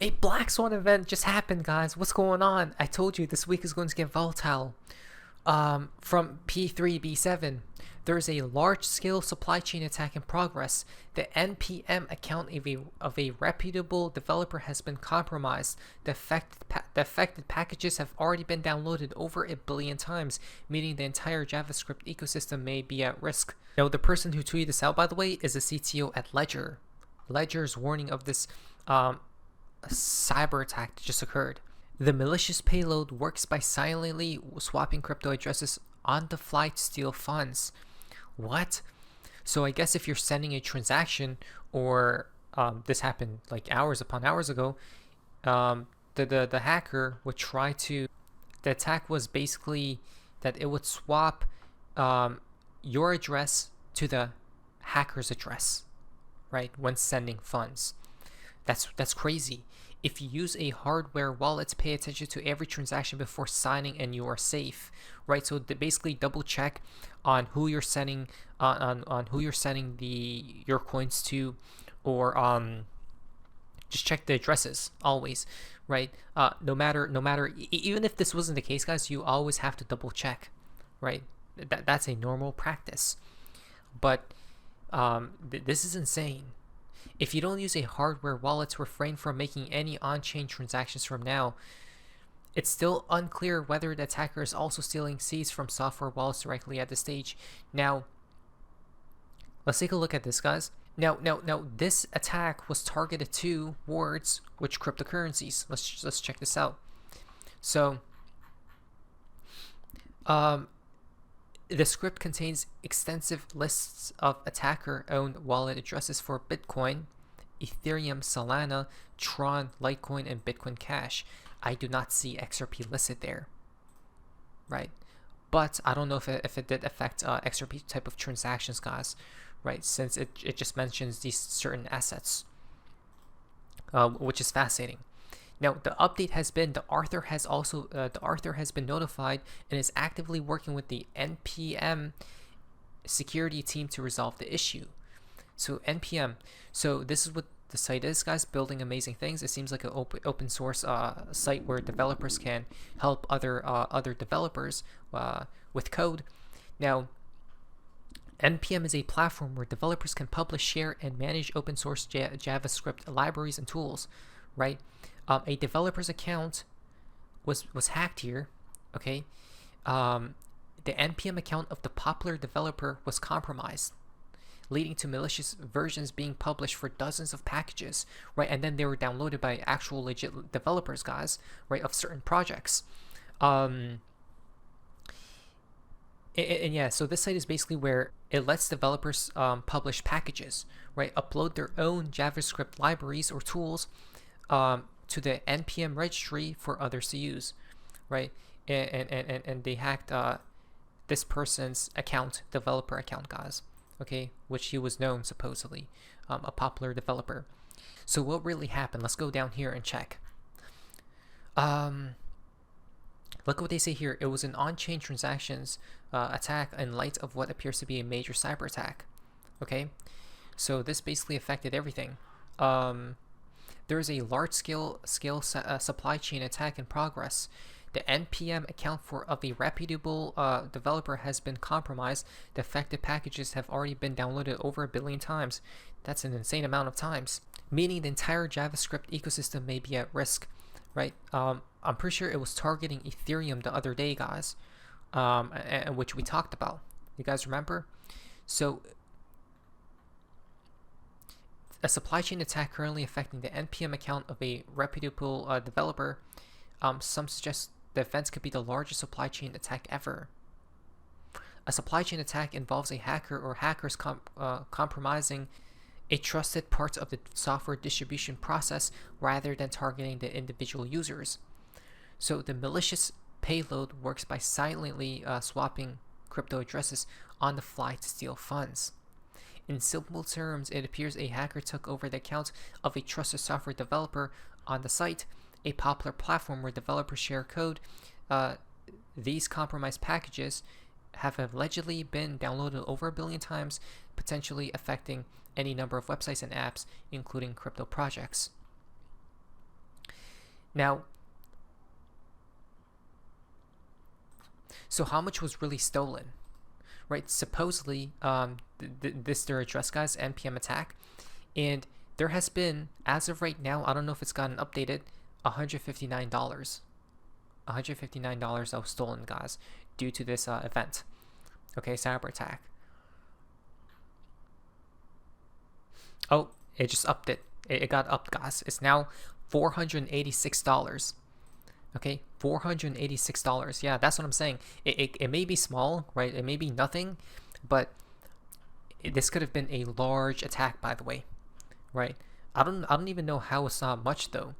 A Black Swan event just happened, guys. What's going on? I told you this week is going to get volatile. From P3, B7, there's a large-scale supply chain attack in progress. The NPM account of a reputable developer has been compromised. The affected packages have already been downloaded over 1 billion times, meaning the entire JavaScript ecosystem may be at risk. Now, the person who tweeted this out, by the way, is a CTO at Ledger. Ledger's warning of this cyber attack that just occurred. The malicious payload works by silently swapping crypto addresses on the fly to steal funds. What? So I guess if you're sending a transaction, or this happened like hours upon hours ago, the hacker would try to. The attack was basically that it would swap your address to the hacker's address, right? When sending funds. That's crazy. If you use a hardware wallet, pay attention to every transaction before signing and you are safe, right? So basically double check on who you're sending on who you're sending your coins to, or just check the addresses always, right? No matter even if this wasn't the case, guys, you always have to double check, right? That's a normal practice. But this is insane. If you don't use a hardware wallet, refrain from making any on-chain transactions from now. It's still unclear whether the attacker is also stealing seeds from software wallets directly at this stage. Now, let's take a look at this, guys. Now, this attack was targeted towards which cryptocurrencies? Let's check this out. So, the script contains extensive lists of attacker-owned wallet addresses for Bitcoin, Ethereum, Solana, Tron, Litecoin, and Bitcoin Cash. I do not see XRP listed there, right? But I don't know if it did affect XRP type of transactions, guys, right? Since it just mentions these certain assets, which is fascinating. Now, the update has been the author has been notified and is actively working with the NPM security team to resolve the issue. So NPM, so this is what the site is, guys, building amazing things. It seems like an open source site where developers can help other developers with code. Now, NPM is a platform where developers can publish, share, and manage open source JavaScript libraries and tools, right? A developer's account was hacked here, okay? The NPM account of the popular developer was compromised, leading to malicious versions being published for dozens of packages, right? And then they were downloaded by actual legit developers, guys, right, of certain projects. And yeah, so this site is basically where it lets developers publish packages, right? Upload their own JavaScript libraries or tools to the NPM registry for others to use, right? And they hacked this person's account, developer account, guys, okay, which he was known supposedly, a popular developer. So what really happened? Let's go down here and check. Look what they say here. It was an on-chain transactions attack in light of what appears to be a major cyber attack. Okay, so this basically affected everything. There is a large-scale supply chain attack in progress. The NPM account of a reputable developer has been compromised. The affected packages have already been downloaded over 1 billion times. That's an insane amount of times, meaning the entire JavaScript ecosystem may be at risk, right? I'm pretty sure it was targeting Ethereum the other day, guys, which we talked about. You guys remember? So, a supply chain attack currently affecting the NPM account of a reputable developer. Some suggest the events could be the largest supply chain attack ever. A supply chain attack involves a hacker or hackers compromising a trusted part of the software distribution process rather than targeting the individual users. So the malicious payload works by silently swapping crypto addresses on the fly to steal funds. In simple terms, it appears a hacker took over the account of a trusted software developer on the site, a popular platform where developers share code. These compromised packages have allegedly been downloaded over 1 billion times, potentially affecting any number of websites and apps, including crypto projects. Now, so how much was really stolen? Right, supposedly this their address, guys, NPM attack, and there has been, as of right now, I don't know if it's gotten updated, $159 that was stolen, guys, due to this event. Okay, cyber attack. Oh, it just upped it. It got upped, guys. It's now $486. Okay, $486. Yeah, that's what I'm saying. It may be small, right? It may be nothing, but this could have been a large attack, by the way, right? I don't even know how it's not much though,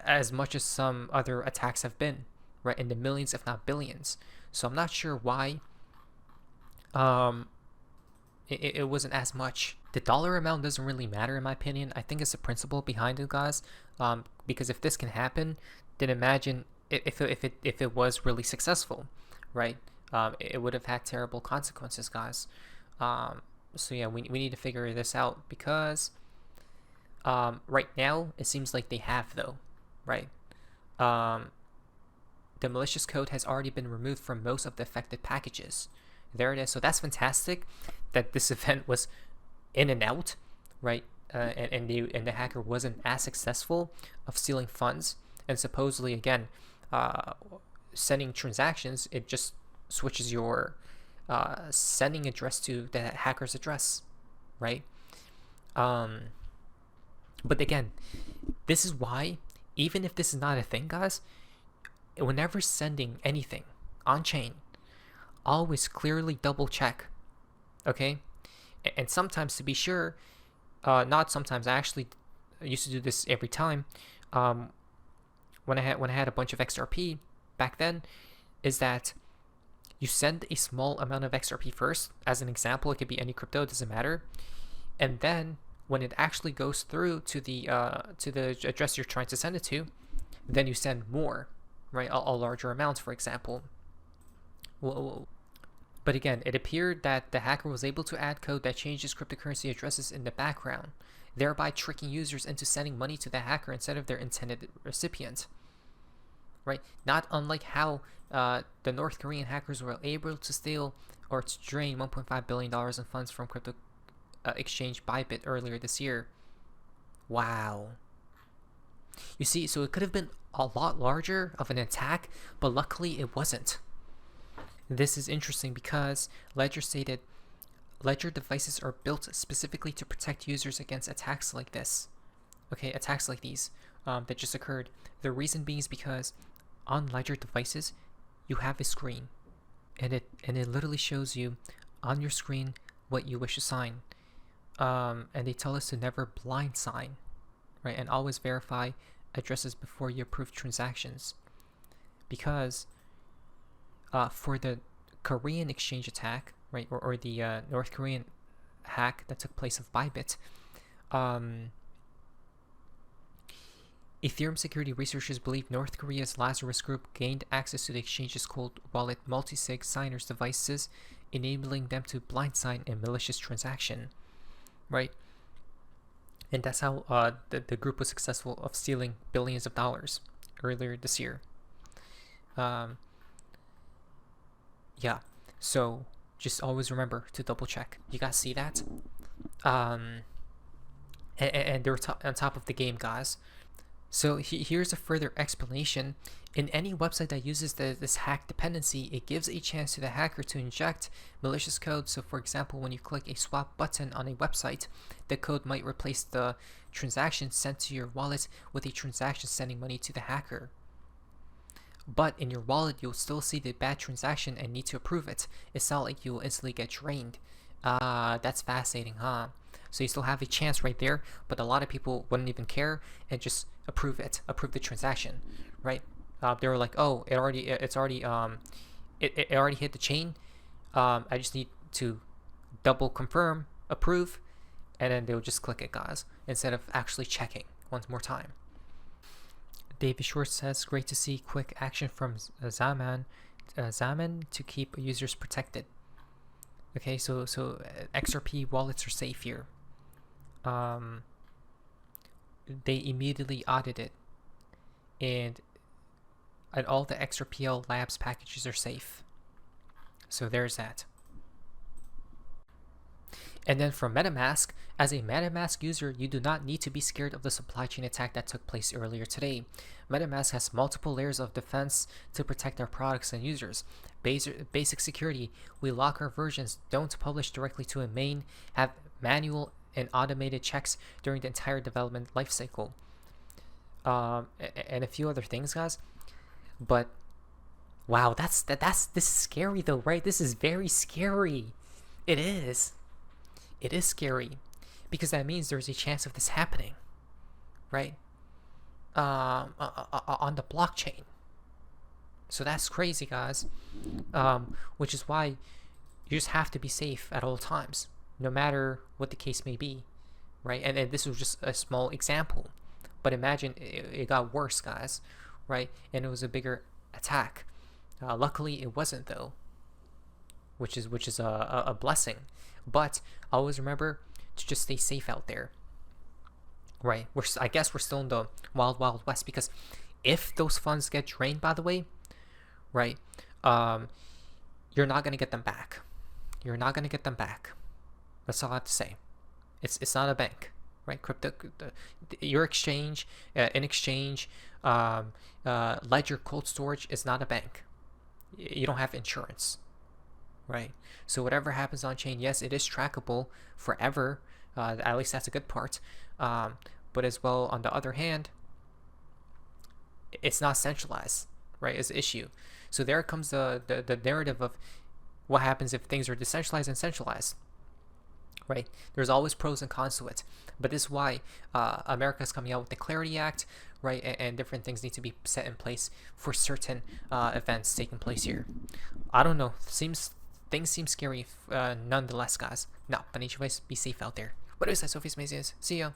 as much as some other attacks have been, right? In the millions, if not billions. So I'm not sure why. It wasn't as much. The dollar amount doesn't really matter in my opinion. I think it's the principle behind it, guys. Because if this can happen, then imagine if it was really successful, right? It would have had terrible consequences, guys. So yeah, we need to figure this out because right now it seems like they have though, right? The malicious code has already been removed from most of the affected packages. There it is. So that's fantastic that this event was in and out, right? And the hacker wasn't as successful of stealing funds. And supposedly, again, sending transactions, it just switches your sending address to the hacker's address, right? But again, this is why, even if this is not a thing, guys, whenever sending anything on chain, always clearly double check, okay? And sometimes, to be sure, not sometimes, I actually used to do this every time, when I had a bunch of XRP back then, is that you send a small amount of XRP first. As an example, it could be any crypto, it doesn't matter. And then when it actually goes through to the address you're trying to send it to, then you send more, right? A larger amount, for example. But again, it appeared that the hacker was able to add code that changes cryptocurrency addresses in the background, thereby tricking users into sending money to the hacker instead of their intended recipient. Right? Not unlike how the North Korean hackers were able to steal or to drain $1.5 billion in funds from crypto exchange Bybit earlier this year. Wow. You see, so it could have been a lot larger of an attack, but luckily it wasn't. This is interesting because Ledger stated, Ledger devices are built specifically to protect users against attacks like this. Okay, attacks like these that just occurred. The reason being is because on Ledger devices, you have a screen, and it literally shows you on your screen what you wish to sign. And they tell us to never blind sign, right? And always verify addresses before you approve transactions, because for the Korean exchange attack, right, or the North Korean hack that took place of Bybit, Ethereum security researchers believe North Korea's Lazarus group gained access to the exchange's cold wallet multi-sig signers devices, enabling them to blind sign a malicious transaction, right? And that's how the group was successful of stealing billions of dollars earlier this year. Yeah, so just always remember to double check. You guys see that? And they're on top of the game, guys. So here's a further explanation. In any website that uses this hack dependency, it gives a chance to the hacker to inject malicious code. So for example, when you click a swap button on a website, the code might replace the transaction sent to your wallet with a transaction sending money to the hacker. But in your wallet, you'll still see the bad transaction and need to approve it. It's not like you'll instantly get drained. That's fascinating, huh? So you still have a chance right there, but a lot of people wouldn't even care and just approve the transaction, right? They were like, oh, it already hit the chain. I just need to double confirm, approve, and then they'll just click it, guys, instead of actually checking once more time. David Short says, great to see quick action from Zaman to keep users protected. Okay, so XRP wallets are safe here. They immediately audited and all the XRP Labs packages are safe. So there's that. And then for MetaMask, as a MetaMask user, you do not need to be scared of the supply chain attack that took place earlier today. MetaMask has multiple layers of defense to protect our products and users. Basic security, we lock our versions, don't publish directly to a main, have manual and automated checks during the entire development lifecycle. And a few other things, guys. But wow, this is scary though, right? This is very scary. It is. It is scary because that means there's a chance of this happening, right? On the blockchain. So that's crazy, guys. Which is why you just have to be safe at all times, no matter what the case may be, right? And this was just a small example, but imagine it got worse, guys, right? And it was a bigger attack. Luckily, it wasn't though, which is a blessing. But always remember to just stay safe out there, right? I guess we're still in the wild west, because if those funds get drained, by the way, right, you're not gonna get them back. You're not gonna get them back. That's all I have to say. It's not a bank, right? Your exchange, in exchange, ledger, cold storage is not a bank. You don't have insurance, right? So whatever happens on chain, yes, it is trackable forever. At least that's a good part. But as well, on the other hand, it's not centralized, right? Is the issue. So there comes the narrative of what happens if things are decentralized and centralized, right? There's always pros and cons to it. But this is why America is coming out with the Clarity Act, right? And different things need to be set in place for certain events taking place here. I don't know. Things seem scary nonetheless, guys. No, but each of us be safe out there. What is that, Sophie's Mazes? See ya.